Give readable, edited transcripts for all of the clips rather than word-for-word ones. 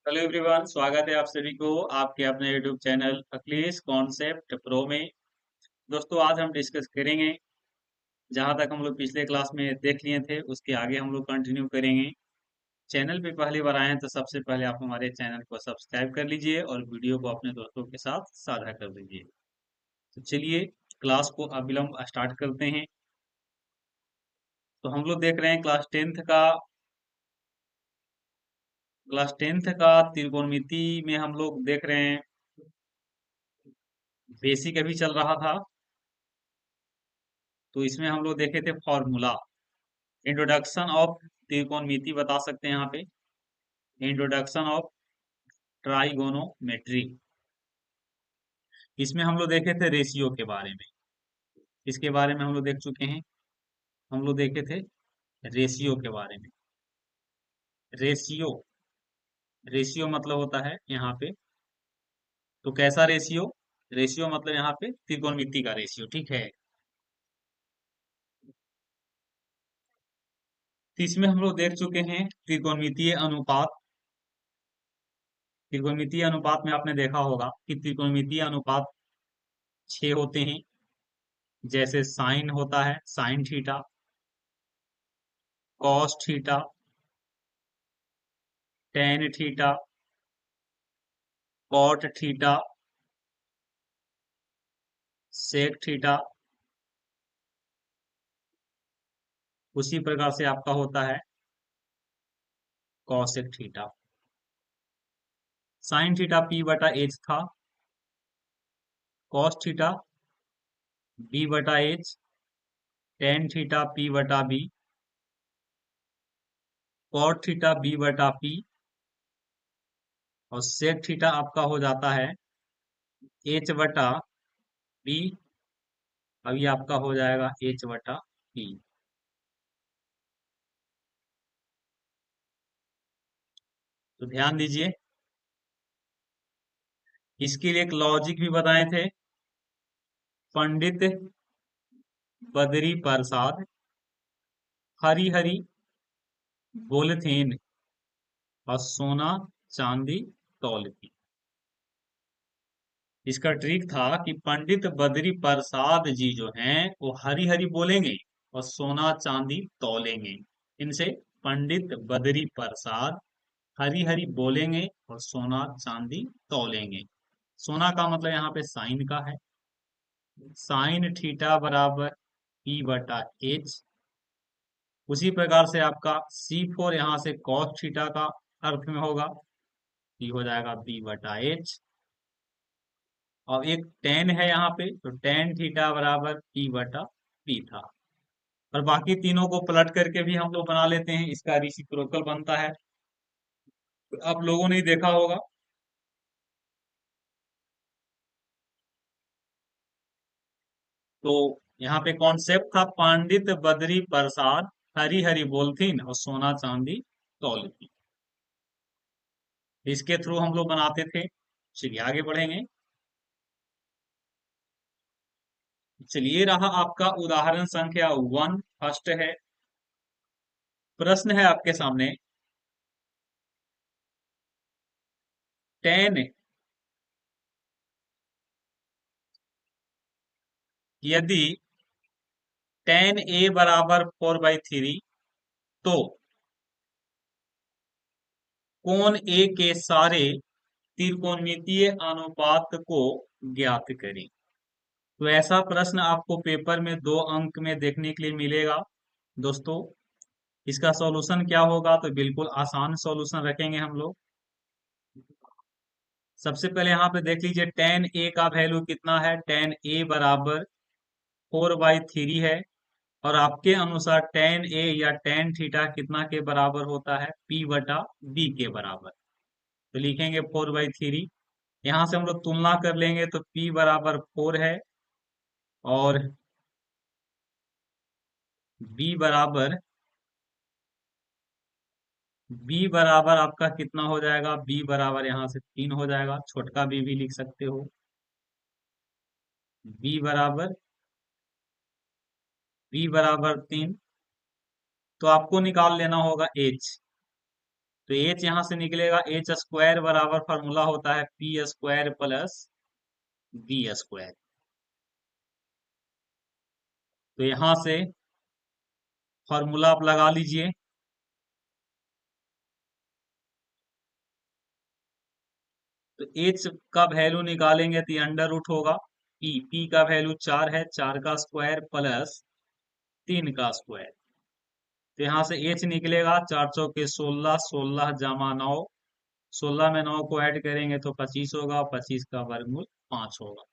Hello everyone, स्वागत है आप सभी को आपके अपने YouTube channel Akhilesh concept pro में। दोस्तों, आज हम डिस्कस करेंगे जहां तक हम लोग पिछले क्लास में देख लिए थे उसके आगे हम लोग कंटिन्यू करेंगे। चैनल पे पहली बार आए हैं तो सबसे पहले आप हमारे चैनल को सब्सक्राइब कर लीजिए और वीडियो को अपने दोस्तों के साथ साझा कर दीजिए। तो चलिए क्लास को अविलंब स्टार्ट करते हैं। तो हम लोग देख रहे हैं क्लास टेंथ का त्रिकोणमिति में हम लोग देख रहे हैं। बेसिक अभी चल रहा था, तो इसमें हम लोग देखे थे फॉर्मूला। इंट्रोडक्शन ऑफ त्रिकोणमिति बता सकते हैं यहाँ पे। इंट्रोडक्शन ऑफ ट्राइगोनोमेट्री, इसमें हम लोग देखे थे रेशियो के बारे में। इसके बारे में हम लोग देख चुके हैं। हम लोग देखे थे रेशियो के बारे में। रेशियो रेशियो मतलब होता है यहाँ पे, तो कैसा रेशियो? रेशियो मतलब यहाँ पे त्रिकोणमिति का रेशियो, ठीक है। तो इसमें हम लोग देख चुके हैं त्रिकोणमितीय अनुपात। त्रिकोणमितीय अनुपात में आपने देखा होगा कि त्रिकोणमितीय अनुपात 6 होते हैं। जैसे साइन होता है, sine theta, cos theta, tan theta, cot theta, sec theta. उसी प्रकार से आपका होता है cosec theta. Sine theta P बटा एच था, कॉस थीटा बी बटा एच, टेन थीटा पी बटा बी, कॉट थीटा बी बटा पी, और सेक थीटा आपका हो जाता है एच बटा बी। अभी आपका हो जाएगा एच बटा पी। तो ध्यान दीजिए, इसके लिए एक लॉजिक भी बताए थे। पंडित बद्री प्रसाद हरी हरी बोलथेन और सोना चांदी तौल की। इसका ट्रिक था कि पंडित बद्री प्रसाद जी जो हैं वो हरी हरी बोलेंगे और सोना चांदी तौलेंगे। इनसे पंडित बद्री प्रसाद हरी हरी बोलेंगे और सोना चांदी तौलेंगे। सोना का मतलब यहाँ पे साइन का है। साइन थीटा बराबर पी बटा एच। उसी प्रकार से आपका C4 यहाँ से कॉस थीटा का अर्थ में होगा, ये हो जाएगा बी बटा एच। और एक टेन है यहाँ पे, तो टेन थीटा बराबर पी बटा पी था। और बाकी तीनों को पलट करके भी हम लोग बना लेते हैं, इसका रिसिप्रोकल बनता है। तो आप लोगों ने देखा होगा। तो यहाँ पे कॉन्सेप्ट था पंडित बद्री प्रसाद हरी हरी बोलथीन और सोना चांदी तौलथीन। इसके थ्रू हम लोग बनाते थे। चलिए आगे बढ़ेंगे। चलिए रहा आपका उदाहरण संख्या 1, फर्स्ट है। प्रश्न है आपके सामने, टेन यदि टेन ए बराबर 4/3, तो कोण ए के सारे त्रिकोणमितीय अनुपात को ज्ञात करें। तो ऐसा प्रश्न आपको पेपर में 2 अंक में देखने के लिए मिलेगा। दोस्तों, इसका सॉल्यूशन क्या होगा? तो बिल्कुल आसान सॉल्यूशन रखेंगे हम लोग। सबसे पहले यहाँ पे देख लीजिए, टेन ए का वैल्यू कितना है? टेन ए बराबर 4/3 है। और आपके अनुसार टेन ए या टेन थीटा कितना के बराबर होता है? पी बटा बी के बराबर। तो लिखेंगे 4/3। यहाँ से हम लोग तुलना कर लेंगे तो P बराबर 4 है और B बराबर आपका कितना हो जाएगा? B बराबर यहाँ से 3 हो जाएगा। छोटका b भी लिख सकते हो। B बराबर 3। तो आपको निकाल लेना होगा H। तो एच यहां से निकलेगा, एच स्क्वायर बराबर फॉर्मूला होता है P square plus B square. तो यहां से फॉर्मूला आप लगा लीजिए। तो एच का वैल्यू निकालेंगे तो अंडर रूट होगा पी का वैल्यू 4 है, 4 का स्क्वायर प्लस 3 का स्क्वायर। तो यहाँ से एच निकलेगा 4 चौके 16, 16 जमा 9, 16 में 9 को ऐड करेंगे तो 25 होगा, 25 का वर्गमूल 5 होगा।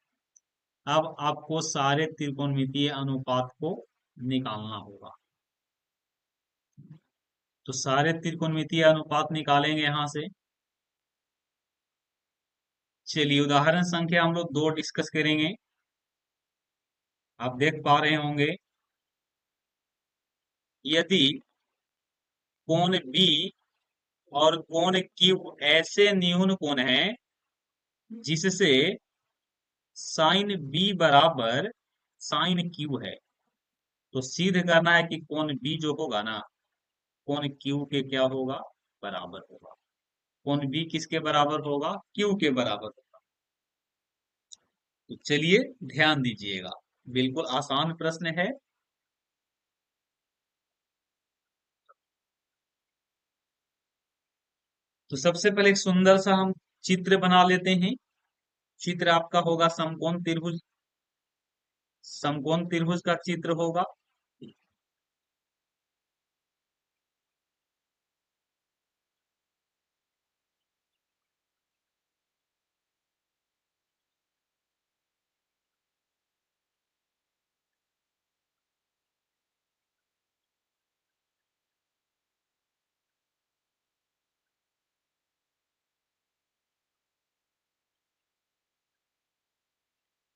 अब आपको सारे त्रिकोणमितीय अनुपात को निकालना होगा। तो सारे त्रिकोणमितीय अनुपात निकालेंगे यहां से। चलिए उदाहरण संख्या हम लोग 2 डिस्कस करेंगे। आप देख पा रहे होंगे, यदि कोण बी और कोण क्यू ऐसे न्यून कोण है जिससे साइन बी बराबर साइन क्यू है, तो सिद्ध करना है कि कोण बी जो होगा ना, कोण क्यू के क्या होगा, बराबर होगा। कोण बी किसके बराबर होगा, क्यू के बराबर होगा। तो चलिए ध्यान दीजिएगा, बिल्कुल आसान प्रश्न है। तो सबसे पहले एक सुंदर सा हम चित्र बना लेते हैं। चित्र आपका होगा समकोण त्रिभुज, समकोण त्रिभुज का चित्र होगा।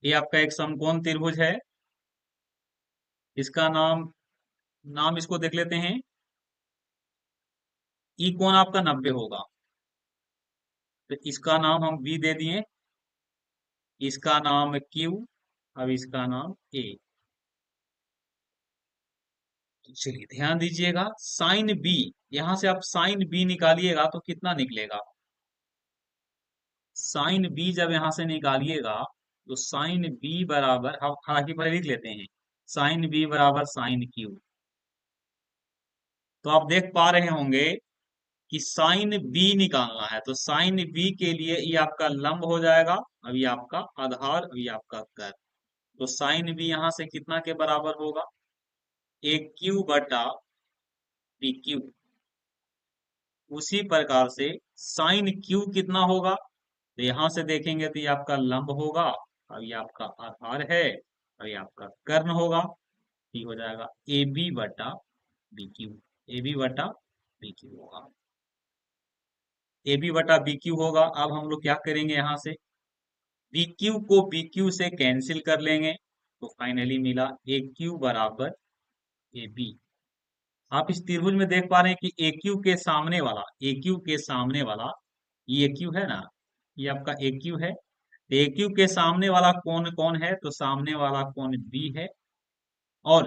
ये आपका एक समकोण त्रिभुज है। इसका नाम नाम इसको देख लेते हैं। ई कोण आपका 90 होगा, तो इसका नाम हम बी दे दिए। इसका नाम क्यू, अब इसका नाम ए। तो चलिए ध्यान दीजिएगा, साइन बी, यहां से आप साइन बी निकालिएगा तो कितना निकलेगा। साइन बी जब यहां से निकालिएगा तो साइन बी बराबर, हम हालांकि पहले लिख लेते हैं, साइन बी बराबर साइन क्यू। तो आप देख पा रहे होंगे कि साइन बी निकालना है, तो साइन बी के लिए ये आपका लंब हो जाएगा, अभी आपका आधार, अभी आपका कर। तो साइन बी यहां से कितना के बराबर होगा, ए क्यू बटा पी क्यू। उसी प्रकार से साइन क्यू कितना होगा, तो यहां से देखेंगे तो ये आपका लंब होगा, और ये आपका आधार है, और ये आपका कर्ण होगा। ये हो जाएगा ए बी बटा बी क्यू, ए बी बटा बी क्यू होगा। ए बी बटा बी क्यू होगा। अब हम लोग क्या करेंगे, यहां से बी क्यू को बी क्यू से कैंसिल कर लेंगे, तो फाइनली मिला ए क्यू बराबर ए बी। आप इस त्रिभुज में देख पा रहे हैं कि ए क्यू के सामने वाला, ए क्यू के सामने वाला, ये क्यू है ना, ये आपका ए क्यू है। ए क्यू के सामने वाला कौन कौन है, तो सामने वाला कौन बी है, और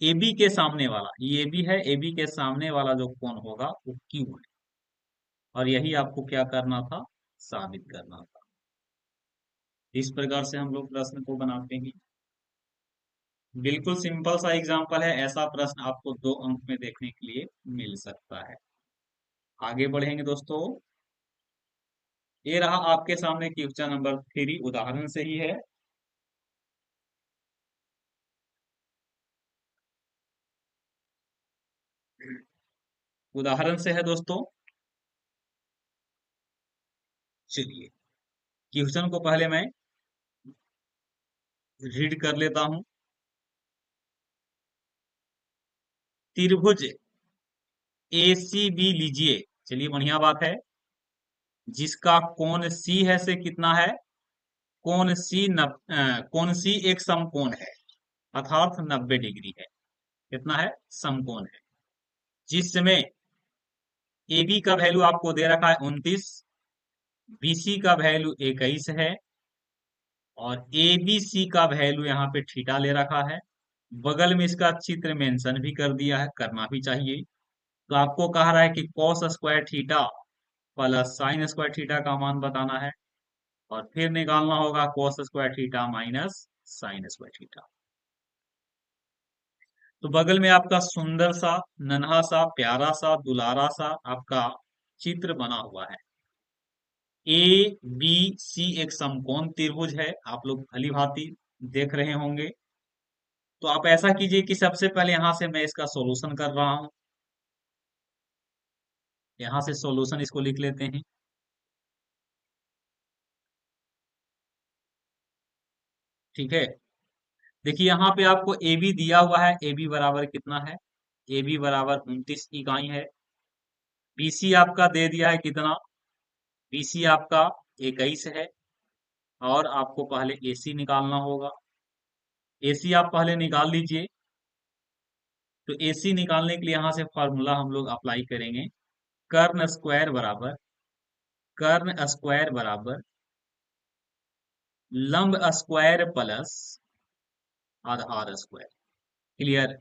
ए बी के सामने वाला ये बी है, ए बी के सामने वाला जो कौन होगा वो क्यू है। और यही आपको क्या करना था, साबित करना था। इस प्रकार से हम लोग प्रश्न को बनाते हैं। बिल्कुल सिंपल सा एग्जांपल है, ऐसा प्रश्न आपको 2 अंक में देखने के लिए मिल सकता है। आगे बढ़ेंगे दोस्तों। ये रहा आपके सामने क्वेश्चन नंबर 3, उदाहरण से ही है। उदाहरण से है दोस्तों। चलिए क्वेश्चन को पहले मैं रीड कर लेता हूं। त्रिभुज ए सी बी लीजिए, चलिए बढ़िया बात है, जिसका कोण सी है से कितना है, कोण सी एक समकोण है, अर्थात 90 डिग्री है। कितना है, समकोण है। जिसमें ए बी का वैल्यू आपको दे रखा है 29, बीसी का वैल्यू 21 है, और ए बी सी का वैल्यू यहाँ पे थीटा ले रखा है। बगल में इसका चित्र मेंशन भी कर दिया है, करना भी चाहिए। तो आपको कह रहा है कि cos square theta plus sine square theta का मान बताना है, और फिर निकालना होगा cos square theta minus sine square theta. तो बगल में आपका सुंदर सा, नन्हा सा, प्यारा सा, दुलारा सा आपका चित्र बना हुआ है। ए बी सी एक समकोण त्रिभुज है, आप लोग भली भांति देख रहे होंगे। तो आप ऐसा कीजिए कि सबसे पहले यहां से मैं इसका सॉल्यूशन कर रहा हूं, यहां से सॉल्यूशन इसको लिख लेते हैं। ठीक है, देखिए यहाँ पे आपको ए बी दिया हुआ है, ए बी बराबर कितना है, ए बी बराबर 29 इकाई है। बीसी आपका दे दिया है कितना, बीसी आपका 21 है। और आपको पहले एसी निकालना होगा, एसी आप पहले निकाल लीजिए। तो एसी निकालने के लिए यहां से फॉर्मूला हम लोग अप्लाई करेंगे, कर्ण स्क्वायर बराबर, कर्ण स्क्वायर बराबर लंब स्क्वायर प्लस आधार स्क्वायर। क्लियर।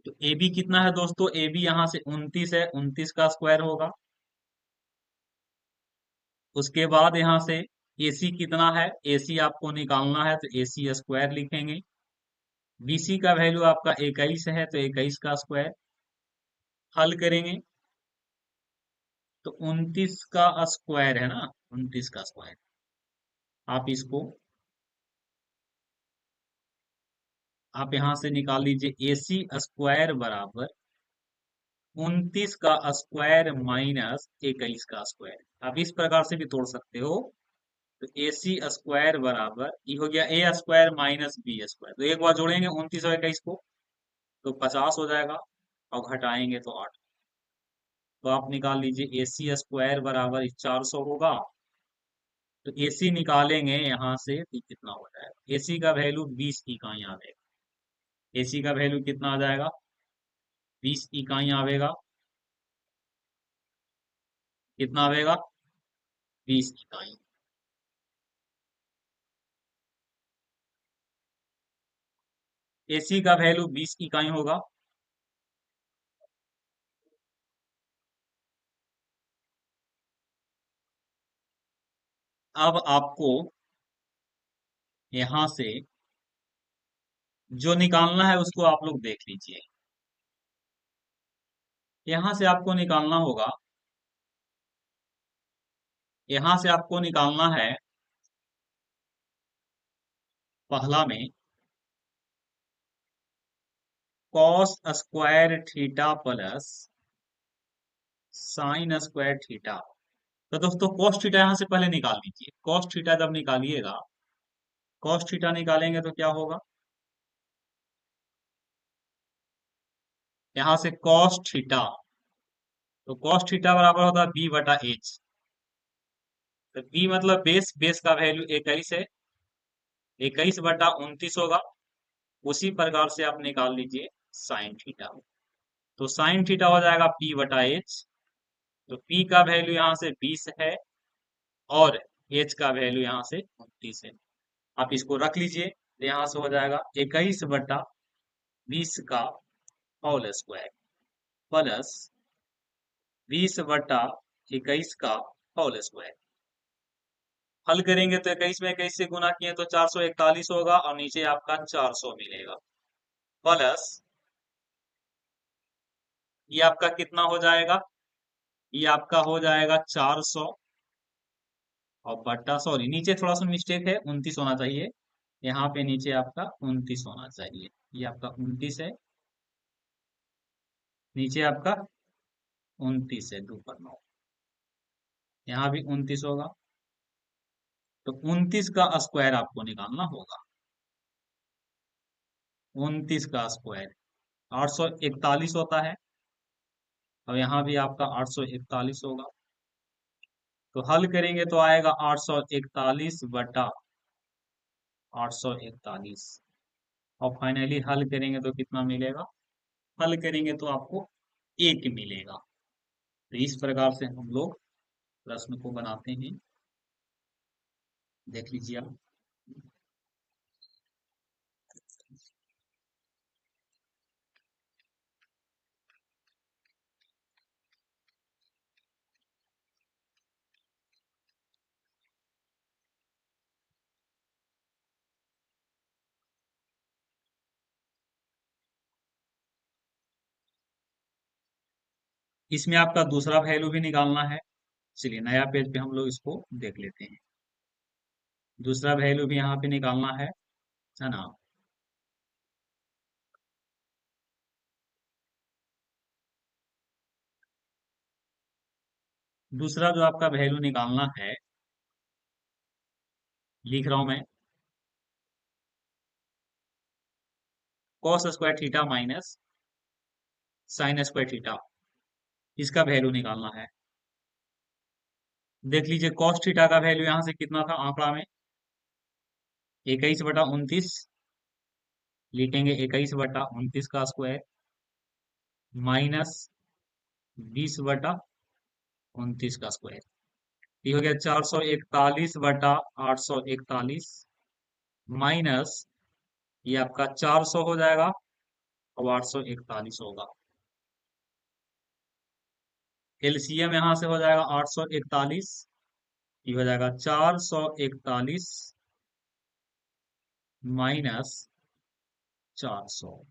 तो ए बी कितना है दोस्तों, ए बी यहां से 29 है, 29 का स्क्वायर होगा। उसके बाद यहां से एसी कितना है, एसी आपको निकालना है, तो एसी स्क्वायर लिखेंगे। बीसी का वैल्यू आपका 21 है, तो 21 का स्क्वायर। हल करेंगे तो 29 का स्क्वायर है ना, 29 का स्क्वायर। आप इसको, आप यहां से निकाल लीजिए, एसी स्क्वायर बराबर 29 का स्क्वायर माइनस 21 का स्क्वायर। आप इस प्रकार से भी तोड़ सकते हो। तो AC स्क्वायर बराबर ये हो गया ए स्क्वायर माइनस बी स्क्वायर। तो एक बार जोड़ेंगे 29 और 21 को, तो 50 हो जाएगा, और घटाएंगे तो 8। तो आप निकाल लीजिए AC स्क्वायर बराबर 400 होगा। तो AC निकालेंगे यहाँ से तो कितना हो जाएगा, AC का वैल्यू 20 इकाई आएगा। AC का वैल्यू कितना आ जाएगा, 20 इकाई आवेगा। कितना आवेगा, 20 इकाई। AC का वैल्यू 20 इकाई होगा। अब आपको यहां से जो निकालना है उसको आप लोग देख लीजिए। यहां से आपको निकालना होगा, यहां से आपको निकालना है पहला में cos square theta plus sine square theta. तो दोस्तों कॉस थीटा यहां से पहले निकाल लीजिए। कॉस थीटा जब निकालिएगा, कॉस थीटा निकालेंगे तो क्या होगा, यहां से कॉस थीटा, तो कॉस थीटा बराबर होता है बी बटा एच। तो बी मतलब बेस, बेस का वैल्यू 21 है, 21 बटा 29 होगा। उसी प्रकार से आप निकाल लीजिए साइन थीटा। तो साइन थीटा हो जाएगा पी बटा एच। तो पी का वैल्यू यहाँ से 20 है, और एच का वैल्यू यहाँ से 29 है। आप इसको रख लीजिए, तो यहाँ से हो जाएगा 21 बटा 20 का होल स्क्वायर प्लस 20 बटा 21 का होल स्क्वायर। हल करेंगे तो 21 में 21 से गुना किए तो 441 होगा, और नीचे आपका 400 मिलेगा। प्लस ये आपका कितना हो जाएगा, ये आपका हो जाएगा 400, और बट्टा, सॉरी नीचे थोड़ा सा मिस्टेक है, 29 होना चाहिए। यहाँ पे नीचे आपका 29 होना चाहिए। ये आपका 29 है, नीचे आपका 29 है, 2 पर 9। यहाँ भी 29 होगा। तो 29 का स्क्वायर आपको निकालना होगा, 29 का स्क्वायर 841 होता है। और यहाँ भी आपका 841 होगा। तो हल करेंगे तो आएगा 841 बटा 841। और फाइनली हल करेंगे तो कितना मिलेगा, हल करेंगे तो आपको 1 मिलेगा। तो इस प्रकार से हम लोग प्रश्न को बनाते हैं, देख लीजिए आप। इसमें आपका दूसरा वैल्यू भी निकालना है। चलिए नया पेज पे हम लोग इसको देख लेते हैं। दूसरा वैल्यू भी यहाँ पे निकालना है ना। दूसरा जो आपका वैल्यू निकालना है, लिख रहा हूं मैं, cos square theta minus sine square theta, इसका वैल्यू निकालना है। देख लीजिए कॉस थीटा का वैल्यू यहां से कितना था आंकड़ा में, 21/29, लिखेंगे 21/29 का स्क्वायर माइनस 20/29 का स्क्वायर। ये हो गया 441/841 माइनस ये आपका 400 हो जाएगा, अब 841 होगा। एलसीएम यहां से हो जाएगा 841, ये हो जाएगा 441 माइनस 400।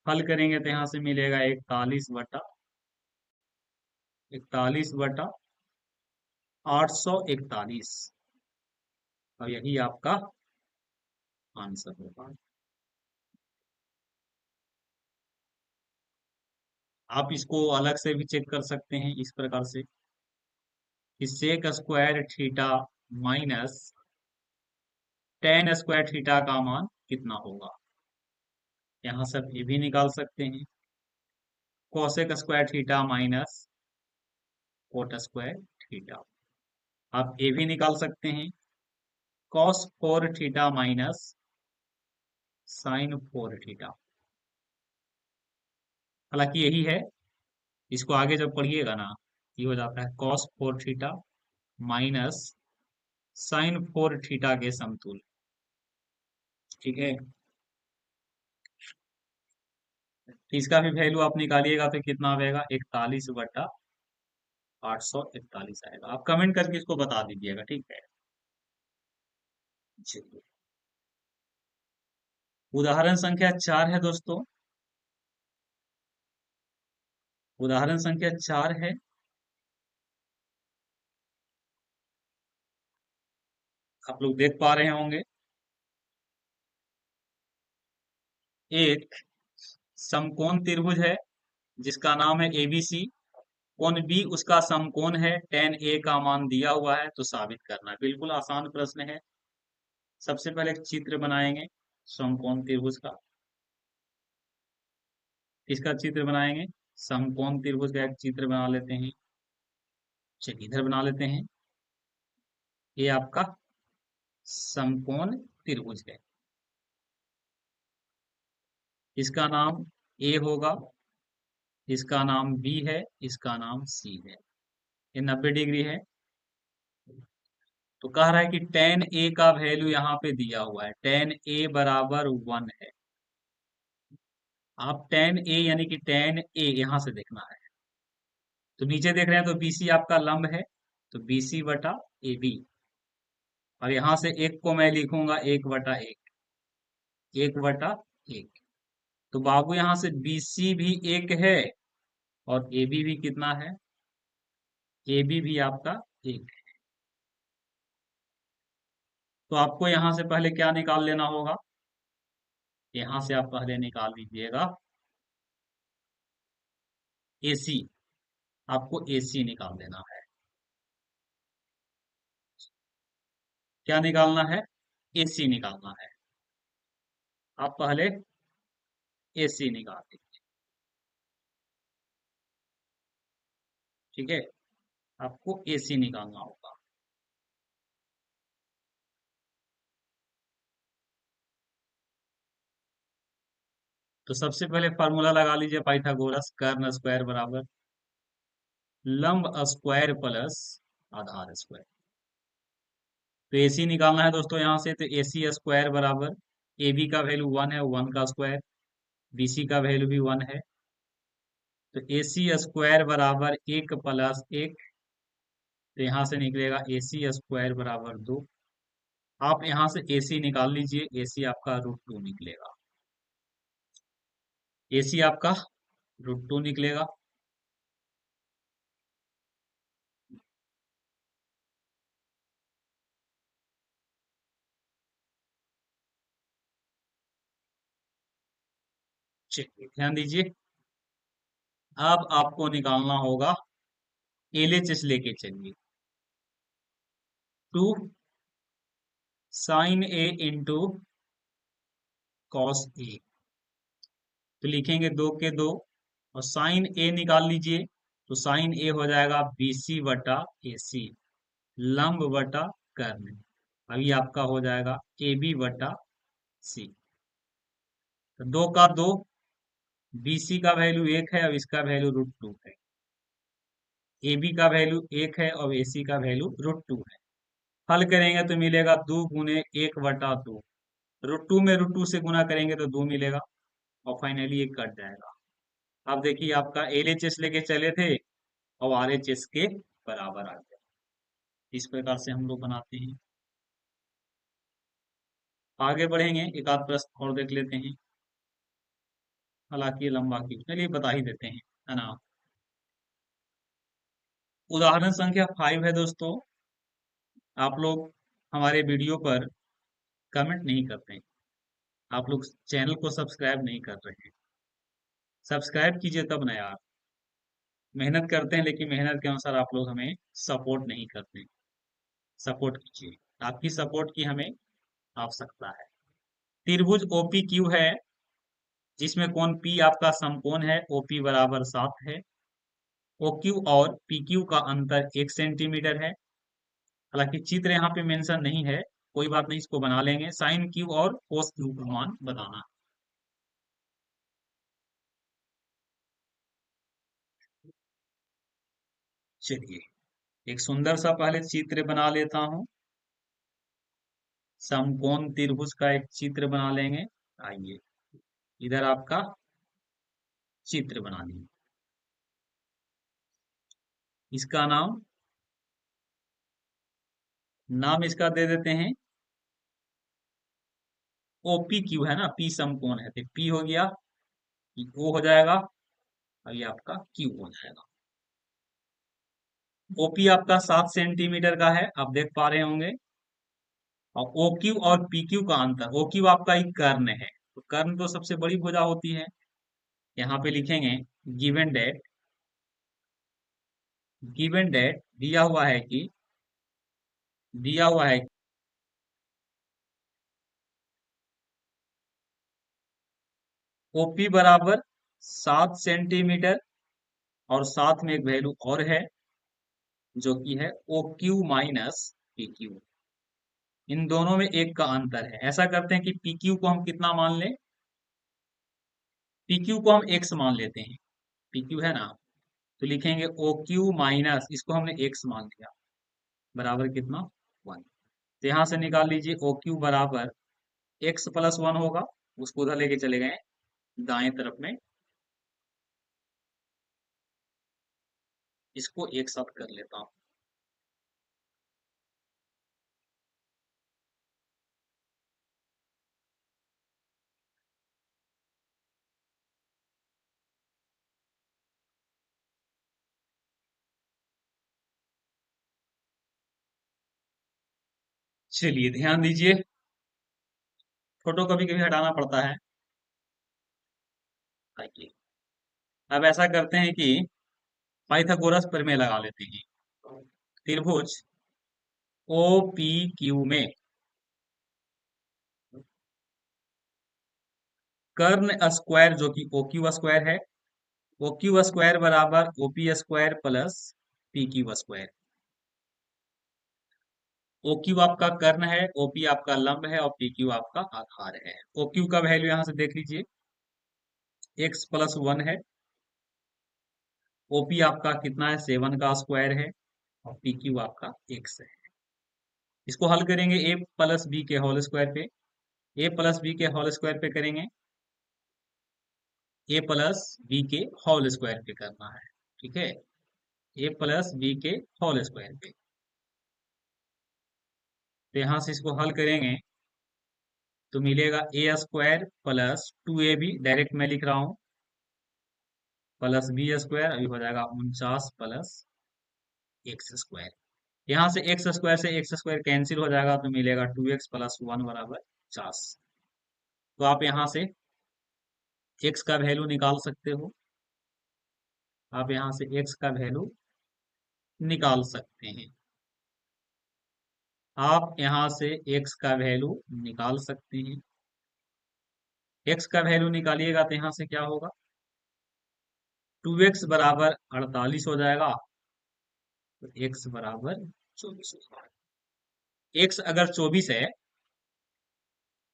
हल करेंगे तो यहां से मिलेगा 41/841, और यही आपका आंसर होगा। आप इसको अलग से भी चेक कर सकते हैं इस प्रकार से कि sec square theta minus tan square theta का मान कितना होगा। यहाँ सब ये भी निकाल सकते हैं, cosec square theta minus cot square theta. आप ये भी निकाल सकते हैं, cos 4 theta minus sine 4 theta. हालांकि यही है, इसको आगे जब पढ़िएगा ना, ये हो जाता है cos 4 theta minus sine 4 theta के समतुल्य। ठीक है, तो इसका भी वैल्यू आप निकालिएगा तो कितना आएगा, 41/841 आएगा। आप कमेंट करके इसको बता दीजिएगा, ठीक है। चलिए, उदाहरण संख्या 4 है दोस्तों, उदाहरण संख्या 4 है। आप लोग देख पा रहे होंगे, एक समकोण त्रिभुज है जिसका नाम है एबीसी, कोण बी उसका समकोण है, tan ए का मान दिया हुआ है, तो साबित करना है। बिल्कुल आसान प्रश्न है। सबसे पहले एक चित्र बनाएंगे समकोण त्रिभुज का। किसका चित्र बनाएंगे, समकोण त्रिभुज का एक चित्र बना लेते हैं। चलिए इधर बना लेते हैं, ये आपका समकोण त्रिभुज है। इसका नाम ए होगा, इसका नाम बी है, इसका नाम सी है। ये 90 डिग्री है। तो कह रहा है कि tan ए का वैल्यू यहाँ पे दिया हुआ है, tan ए बराबर 1 है। आप tan ए यानी कि tan ए यहां से देखना है, तो नीचे देख रहे हैं तो बीसी आपका लंब है, तो बीसी बटा ए बी, और यहां से एक को मैं लिखूंगा 1/1, 1/1। तो बाबू यहां से बीसी भी एक है, और ए बी भी कितना है, ए बी भी आपका एक है। तो आपको यहां से पहले क्या निकाल लेना होगा, यहां से आप पहले निकाल लीजिएगा एसी, आपको एसी निकाल देना है। क्या निकालना है, एसी निकालना है। आप पहले एसी निकाल दीजिए, ठीक है। आपको एसी निकालना होगा। तो सबसे पहले फॉर्मूला लगा लीजिए पाइथागोरस, कर्ण स्क्वायर बराबर लंब स्क्वायर प्लस आधार स्क्वायर। तो एसी निकालना है दोस्तों यहाँ से, तो एसी स्क्वायर बराबर ए बी का वैल्यू 1 है, 1 का स्क्वायर, बीसी का वैल्यू भी 1 है, तो एसी स्क्वायर बराबर 1 + 1। तो यहाँ से निकलेगा एसी स्क्वायर बराबर 2। आप यहाँ से एसी निकाल लीजिए, एसी आपका √2 निकलेगा, एसी आपका √2 निकलेगा। चलिए ध्यान दीजिए। अब आपको निकालना होगा एलएचएस लेके चलिए। 2 sign A into cos A, तो लिखेंगे 2 के 2, और साइन ए निकाल लीजिए, तो साइन ए हो जाएगा बीसी बटा एसी, लंब बटा कर्ण। अभी आपका हो जाएगा ए बी बटा सी। तो 2 का 2, बीसी का वैल्यू 1 है, अब इसका वैल्यू √2 है। ए बी का वैल्यू 1 है और एसी का वैल्यू √2 है। हल करेंगे तो मिलेगा 2 गुने 1/2, √2 में √2 से गुना करेंगे तो 2 मिलेगा, और फाइनली ये कट जाएगा। अब देखिए आपका एलएचएस लेके चले थे और आरएचएस के बराबर आ गया। इस प्रकार से हम लोग बनाते हैं। आगे बढ़ेंगे, एक आध प्रश्न और देख लेते हैं, हालांकि ये लंबा की चलिए बता ही देते हैं, है ना। उदाहरण संख्या 5 है दोस्तों। आप लोग हमारे वीडियो पर कमेंट नहीं करते हैं, आप लोग चैनल को सब्सक्राइब नहीं कर रहे हैं। सब्सक्राइब कीजिए तब ना यार। मेहनत करते हैं लेकिन मेहनत के अनुसार आप लोग हमें सपोर्ट नहीं करते। सपोर्ट कीजिए, आपकी सपोर्ट की हमें आवश्यकता है। त्रिभुज ओपी क्यू है, जिसमें कोण पी आपका समकोण है, ओपी बराबर 7 है। ओक्यू और पीक्यू का अंतर 1 सेंटीमीटर है। हालांकि चित्र यहाँ पे मेंशन नहीं है, कोई बात नहीं, इसको बना लेंगे। साइन क्यू और कोस क्यू का मान बताना। चलिए एक सुंदर सा पहले चित्र बना लेता हूं। समकोण त्रिभुज का एक चित्र बना लेंगे। आइए इधर आपका चित्र बना लीजिए। इसका नाम इसका दे देते हैं ओपी क्यू, है ना, पी समकोण है तो पी हो गया, ओ हो जाएगा, और ये आपका क्यू हो जाएगा। ओपी आपका 7 सेंटीमीटर का है, आप देख पा रहे होंगे। और ओ क्यू और पी क्यू का अंतर, ओ क्यू आपका एक कर्ण है, तो कर्ण तो सबसे बड़ी भुजा होती है। यहाँ पे लिखेंगे गिवन डेट, गिवन डेट दिया हुआ है कि, दिया हुआ है ओपी बराबर 7 सेंटीमीटर, और साथ में एक वैल्यू और है जो कि है O Q minus P Q. इन दोनों में एक का अंतर है। ऐसा करते हैं कि पी क्यू को हम कितना मान लें, पी क्यू को हम x मान लेते हैं, पी क्यू है ना, तो लिखेंगे ओ क्यू माइनस, इसको हमने x मान लिया, बराबर कितना 1। तो यहां से निकाल लीजिए ओ क्यू बराबर x प्लस 1 होगा, उसको उधर लेके चले गए दाएं तरफ में, इसको एक साथ कर लेता हूं। चलिए ध्यान दीजिए, फोटो कभी कभी हटाना पड़ता है। आइए अब ऐसा करते हैं कि पाइथागोरस प्रमेय लगा लेते हैं। त्रिभुज ओ पी क्यू में कर्ण स्क्वायर जो कि ओ क्यू स्क्वायर है, ओ क्यू स्क्वायर बराबर O P square plus P Q square. O Q आपका कर्ण है, ओ पी आपका लंब है, और पी क्यू आपका आधार है। ओ क्यू का वैल्यू यहां से देख लीजिए, x प्लस 1 है। ओपी आपका कितना है, 7 का स्क्वायर है, और पी क्यू आपका x है। इसको हल करेंगे a प्लस बी के होल स्क्वायर पे, a प्लस बी के होल स्क्वायर पे करेंगे, a प्लस बी के होल स्क्वायर पे करना है, ठीक है, a प्लस बी के होल स्क्वायर पे। तो यहां से इसको हल करेंगे तो मिलेगा a square plus 2ab, direct मैं लिख रहा हूं, प्लस बी स्क्वायर, अभी हो जाएगा 49 प्लस एक्स स्क्वायर। यहाँ से एक्स स्क्वायर से एक्स स्क्वायर कैंसिल हो जाएगा, तो मिलेगा 2x प्लस 1 बराबर 50। तो आप यहाँ से एक्स का वैल्यू निकाल सकते हो। आप यहाँ से एक्स का वैल्यू निकाल सकते हैं। आप यहाँ से एक्स का वैल्यू निकाल सकते हैं। एक्स का वैल्यू निकालिएगा तो यहाँ से क्या होगा, 2x बराबर 48 हो जाएगा, तो x बराबर 24 हो जाएगा। x अगर 24 है,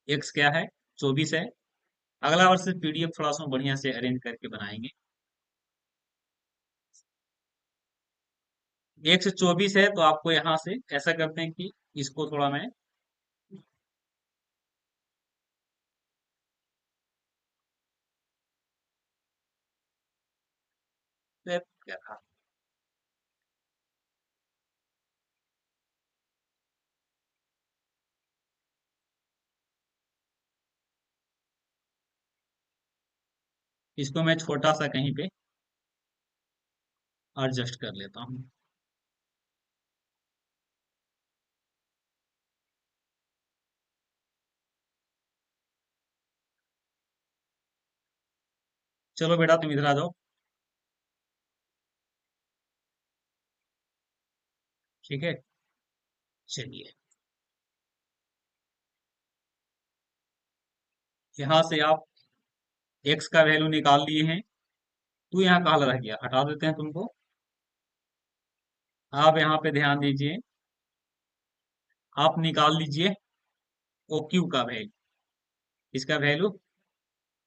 x क्या है, 24 है। अगला वर्ष पीडीएफ थोड़ा सा बढ़िया से अरेंज करके बनाएंगे। x 24 है तो आपको यहाँ से ऐसा करते हैं कि इसको थोड़ा मैं क्या था, इसको मैं छोटा सा कहीं पे एडजस्ट कर लेता हूँ। चलो बेटा तुम इधर आ जाओ। ठीक है, चलिए यहाँ से आप x का वैल्यू निकाल लिए हैं। तू यहाँ कहाँ रह गया, हटा देते हैं तुमको। आप यहाँ पे ध्यान दीजिए, आप निकाल लीजिए ओ क्यू का वैल्यू। इसका वैल्यू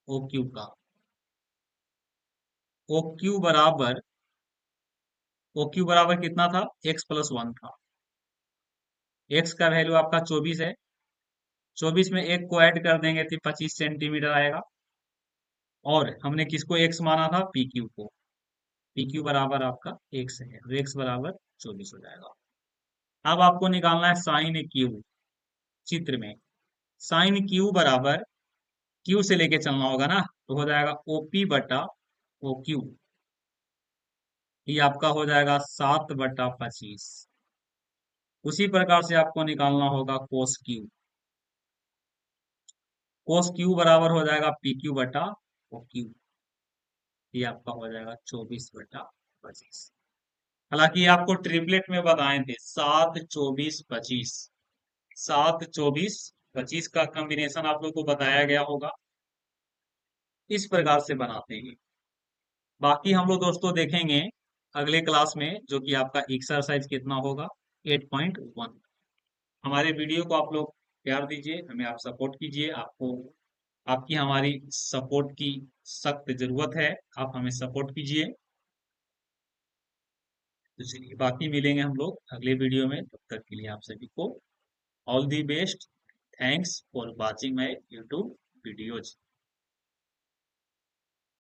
ओ क्यू का, ओ क्यू बराबर, ओ क्यू बराबर कितना था, x+1 था। x का वैल्यू आपका 24 है, 24 में एक को ऐड कर देंगे तो 25 सेंटीमीटर आएगा। और हमने किसको x माना था, पी क्यू को। पी क्यू बराबर आपका x है, तो x बराबर 24 हो जाएगा। अब आपको निकालना है साइन क्यू। चित्र में साइन क्यू बराबर, क्यू से लेके चलना होगा ना, तो हो जाएगा ओपी बटा ओ क्यू। ये आपका हो जाएगा 7/25। उसी प्रकार से आपको निकालना होगा कोस क्यू। कोस क्यू बराबर हो जाएगा पी क्यू बटा ओ क्यू। ये आपका हो जाएगा 24/25। हालांकि ये आपको ट्रिपलेट में बताए थे, 7, 24, 25। 7, 24, 25 का कॉम्बिनेशन आप लोग को बताया गया होगा। इस प्रकार से बनाते हैं। बाकी हम लोग दोस्तों देखेंगे अगले क्लास में, जो कि आपका एक्सरसाइज कितना होगा, 8.1। हमारे वीडियो को आप लोग प्यार दीजिए, हमें आप सपोर्ट कीजिए। आपको आपकी हमारी सपोर्ट की सख्त जरूरत है, आप हमें सपोर्ट कीजिए। तो चलिए बाकी मिलेंगे हम लोग अगले वीडियो में, तब तक के लिए आप सभी को all the best. Thanks for watching my YouTube videos.